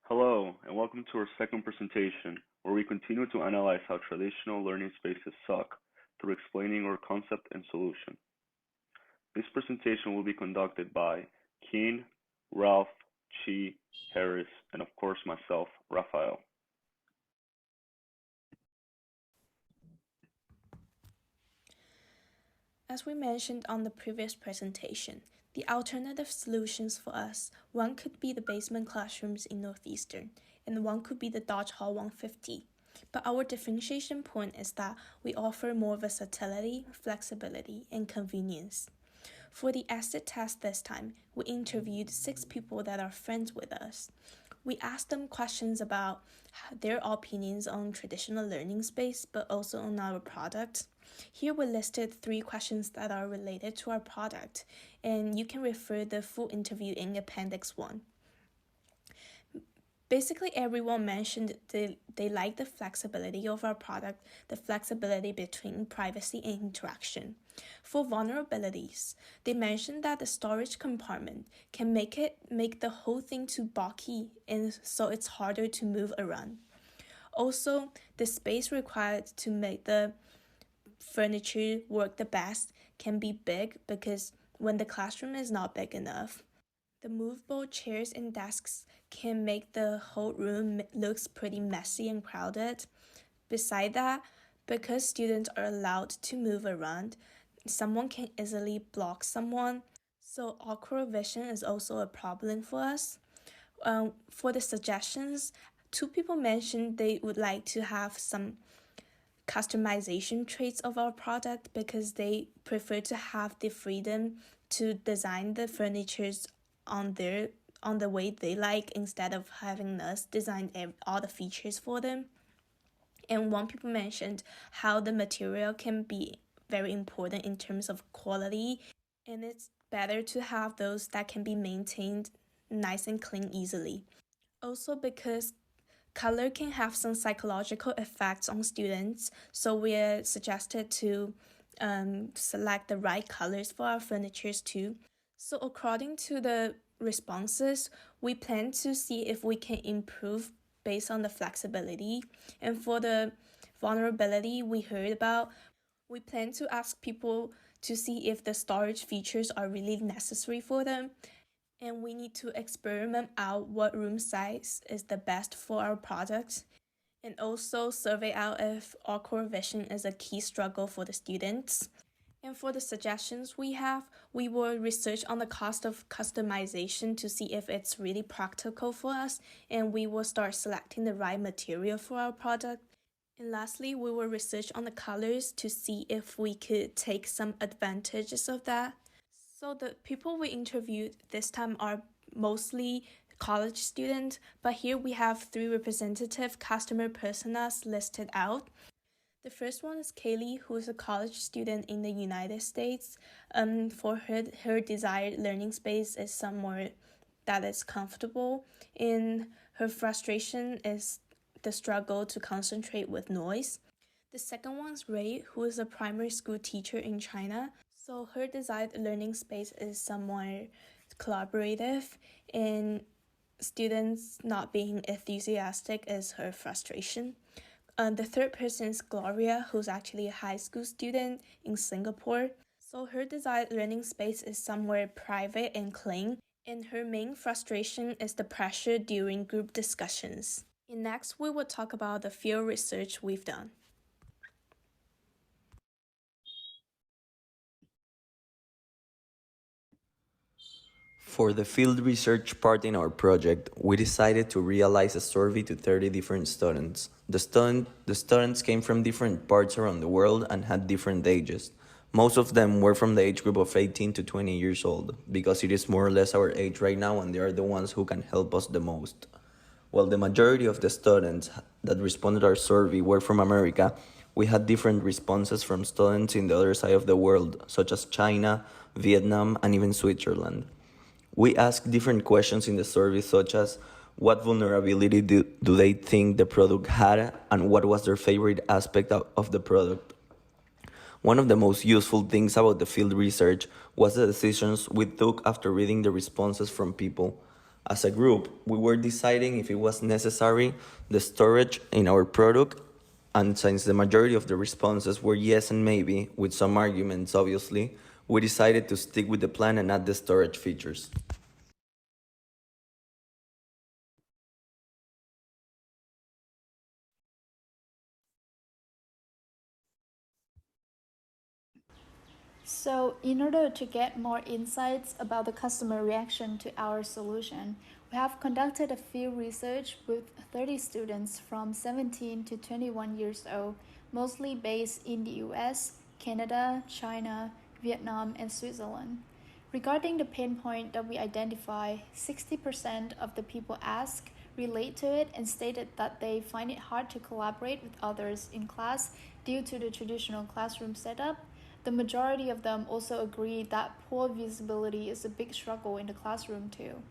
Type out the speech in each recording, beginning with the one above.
Hello, and welcome to our second presentation, where we continue to analyze how traditional learning spaces suck through explaining our concept and solution. This presentation will be conducted by Keen, Ralph, Chi, Harris, and of course myself, Rafael. As we mentioned on the previous presentation, the alternative solutions for us, one could be the basement classrooms in Northeastern, and one could be the Dodge Hall 150. But our differentiation point is that we offer more versatility, flexibility, and convenience. For the acid test this time, we interviewed 6 people that are friends with us. We asked them questions about their opinions on traditional learning space, but also on our product. Here we listed 3 questions that are related to our product, and you can refer the full interview in Appendix 1. Basically, everyone mentioned they like the flexibility of our product, the flexibility between privacy and interaction. For vulnerabilities, they mentioned that the storage compartment can make the whole thing too bulky, and so it's harder to move around. Also, the space required to make the furniture work the best can be big because when the classroom is not big enough, the movable chairs and desks can make the whole room looks pretty messy and crowded. Beside that, because students are allowed to move around, someone can easily block someone, so awkward vision is also a problem for us. For the suggestions, 2 people mentioned they would like to have some customization traits of our product because they prefer to have the freedom to design the furnitures on the way they like instead of having us design all the features for them. And 1 people mentioned how the material can be very important in terms of quality, and it's better to have those that can be maintained nice and clean easily. Also, because color can have some psychological effects on students, so we suggested to select the right colors for our furnitures too. So according to the responses, we plan to see if we can improve based on the flexibility. And for the vulnerability we heard about, we plan to ask people to see if the storage features are really necessary for them. And we need to experiment out what room size is the best for our product, and also survey out if awkward vision is a key struggle for the students. And for the suggestions we will research on the cost of customization to see if it's really practical for us, and we will start selecting the right material for our product. And lastly, we will research on the colors to see if we could take some advantages of that. So the people we interviewed this time are mostly college students, but here we have 3 representative customer personas listed out. The first one is Kaylee, who is a college student in the United States. For her desired learning space is somewhere that is comfortable, and her frustration is the struggle to concentrate with noise. The second one is Ray, who is a primary school teacher in China. So her desired learning space is somewhere collaborative, and students not being enthusiastic is her frustration. The third person is Gloria, who's actually a high school student in Singapore. So her desired learning space is somewhere private and clean, and her main frustration is the pressure during group discussions. And next, we will talk about the field research we've done. For the field research part in our project, we decided to realize a survey to 30 different students. The students came from different parts around the world and had different ages. Most of them were from the age group of 18 to 20 years old, because it is more or less our age right now and they are the ones who can help us the most. While the majority of the students that responded our survey were from America, we had different responses from students in the other side of the world, such as China, Vietnam, and even Switzerland. We asked different questions in the survey, such as what vulnerability do they think the product had, and what was their favorite aspect of the product. One of the most useful things about the field research was the decisions we took after reading the responses from people. As a group, we were deciding if it was necessary the storage in our product, and since the majority of the responses were yes and maybe, with some arguments obviously, we decided to stick with the plan and add the storage features. So, in order to get more insights about the customer reaction to our solution, we have conducted a field research with 30 students from 17 to 21 years old, mostly based in the US, Canada, China, Vietnam, and Switzerland. Regarding the pain point that we identify, 60% of the people asked relate to it and stated that they find it hard to collaborate with others in class due to the traditional classroom setup. The majority of them also agree that poor visibility is a big struggle in the classroom too.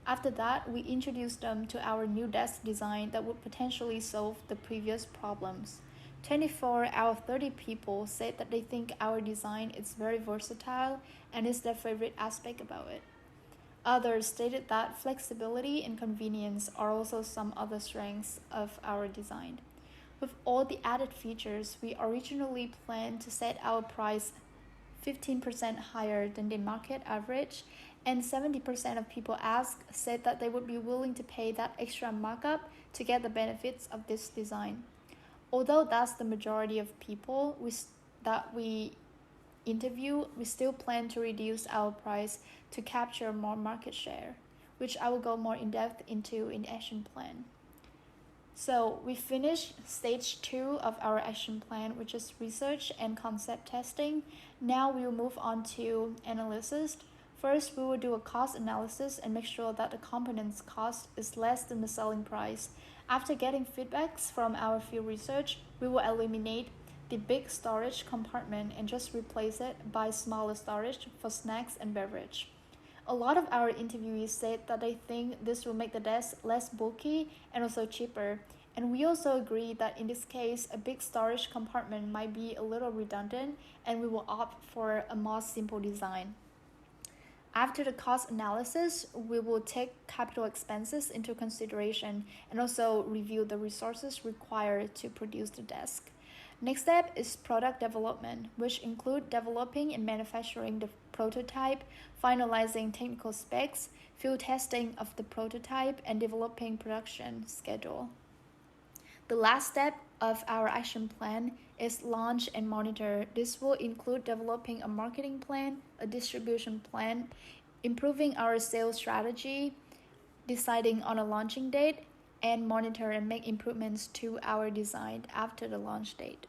After that, we introduced them to our new desk design that would potentially solve the previous problems. 24 out of 30 people said that they think our design is very versatile and is their favorite aspect about it. Others stated that flexibility and convenience are also some other strengths of our design. With all the added features, we originally planned to set our price 15% higher than the market average, and 70% of people asked said that they would be willing to pay that extra markup to get the benefits of this design. Although that's the majority of people that we interview, we still plan to reduce our price to capture more market share, which I will go more in depth into in the action plan. So we finished stage 2 of our action plan, which is research and concept testing. Now we will move on to analysis. First, we will do a cost analysis and make sure that the component's cost is less than the selling price. After getting feedbacks from our field research, we will eliminate the big storage compartment and just replace it by smaller storage for snacks and beverage. A lot of our interviewees said that they think this will make the desk less bulky and also cheaper. And we also agree that in this case, a big storage compartment might be a little redundant, and we will opt for a more simple design. After the cost analysis, we will take capital expenses into consideration and also review the resources required to produce the desk. Next step is product development, which include developing and manufacturing the prototype, finalizing technical specs, field testing of the prototype, and developing production schedule. The last step of our action plan is launch and monitor. This will include developing a marketing plan, a distribution plan, improving our sales strategy, deciding on a launching date, and monitor and make improvements to our design after the launch date.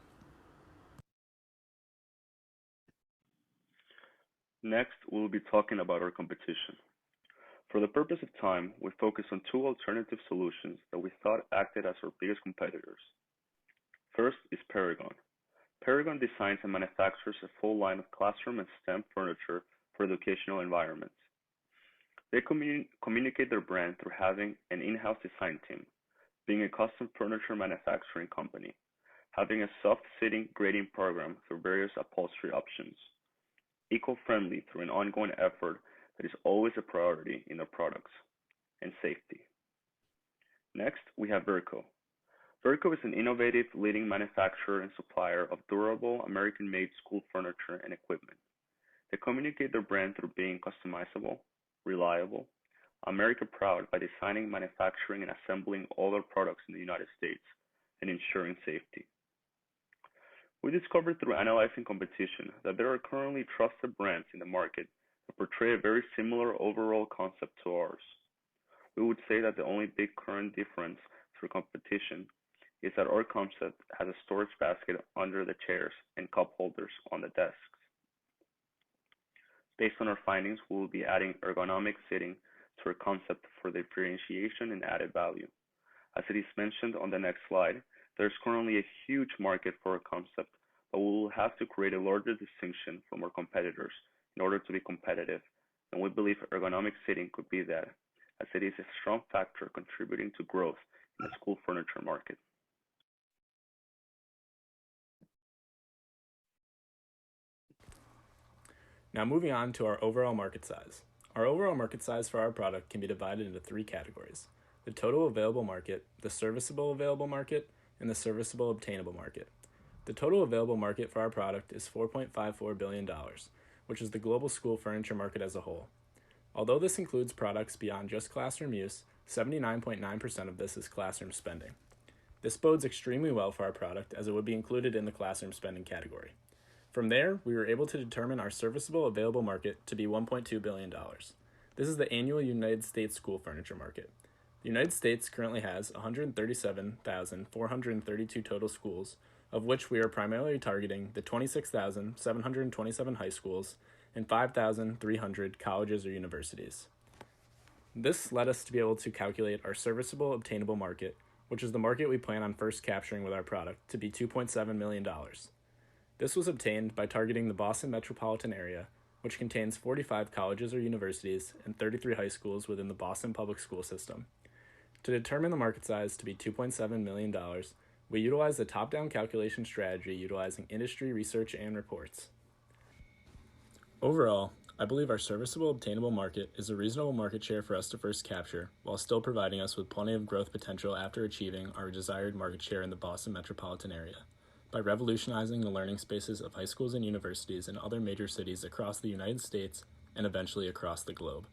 Next, we'll be talking about our competition. For the purpose of time, we focused on two alternative solutions that we thought acted as our biggest competitors. First is Paragon. Paragon designs and manufactures a full line of classroom and STEM furniture for educational environments. They communicate their brand through having an in-house design team, being a custom furniture manufacturing company, having a soft sitting grading program through various upholstery options, eco-friendly through an ongoing effort that is always a priority in their products, and safety. Next, we have Verco. Verco is an innovative leading manufacturer and supplier of durable American-made school furniture and equipment. They communicate their brand through being customizable, reliable, America proud by designing, manufacturing, and assembling all their products in the United States and ensuring safety. We discovered through analyzing competition that there are currently trusted brands in the market that portray a very similar overall concept to ours. We would say that the only big current difference through competition is that our concept has a storage basket under the chairs and cup holders on the desks. Based on our findings, we will be adding ergonomic seating to our concept for differentiation and added value. As it is mentioned on the next slide, there is currently a huge market for our concept, but we will have to create a larger distinction from our competitors in order to be competitive, and we believe ergonomic seating could be that, as it is a strong factor contributing to growth in the school furniture market. Now moving on to our overall market size. Our overall market size for our product can be divided into three categories: the total available market, the serviceable available market, and the serviceable obtainable market. The total available market for our product is $4.54 billion, which is the global school furniture market as a whole. Although this includes products beyond just classroom use, 79.9% of this is classroom spending. This bodes extremely well for our product, as it would be included in the classroom spending category. From there, we were able to determine our serviceable available market to be $1.2 billion. This is the annual United States school furniture market. The United States currently has 137,432 total schools, of which we are primarily targeting the 26,727 high schools and 5,300 colleges or universities. This led us to be able to calculate our serviceable obtainable market, which is the market we plan on first capturing with our product, to be $2.7 million. This was obtained by targeting the Boston metropolitan area, which contains 45 colleges or universities and 33 high schools within the Boston public school system. To determine the market size to be $2.7 million, we utilized a top-down calculation strategy utilizing industry research and reports. Overall, I believe our serviceable obtainable market is a reasonable market share for us to first capture, while still providing us with plenty of growth potential after achieving our desired market share in the Boston metropolitan area, by revolutionizing the learning spaces of high schools and universities in other major cities across the United States and eventually across the globe.